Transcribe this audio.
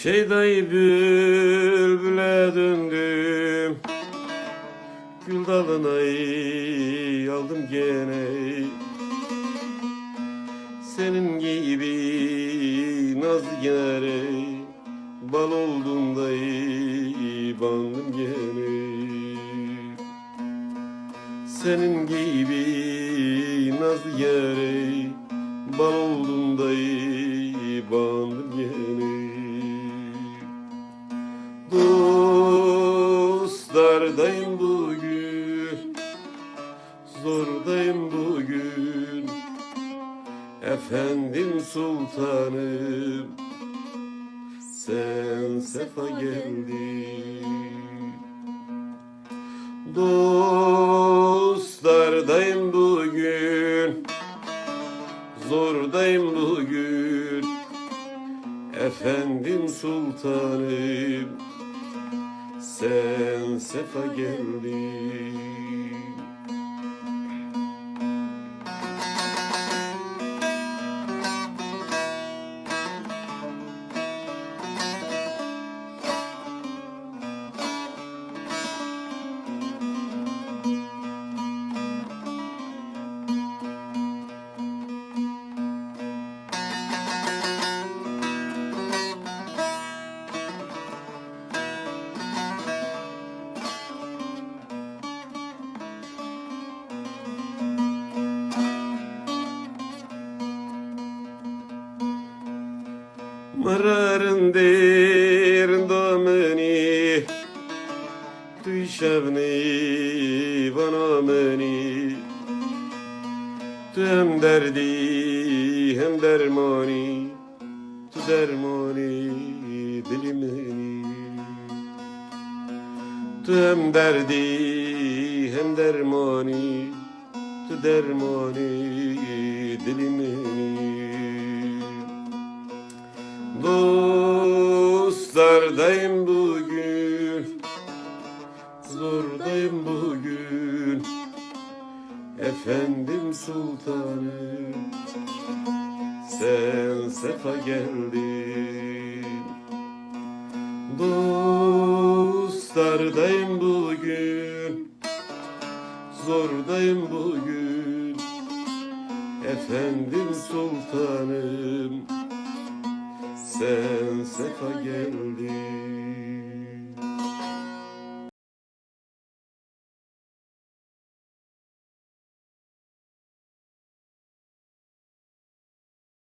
Şeydayı bülbüle döndüm, gül dalına aldım gene. Senin gibi naz yare, bal oldum da bandım gene. Senin gibi naz yare, bal oldum da bandım gene. Dostlardayım bugün, zordayım bugün. Efendim sultanım, sen sefa geldin. Dostlardayım bugün, zordayım bugün. Efendim sultanım, sen sefa geldin. Mararın derin domeni, düşevni bana meni. Tu hem derdi hem dermani, tu dermani dilimeni. Tu hem derdi hem dermani, tu dermani dilimeni. Dostlardayım bugün, zordayım bugün. Efendim sultanım, sen sefa geldin. Dostlardayım bugün, zordayım bugün. Efendim sultanım, sen sefa geldin.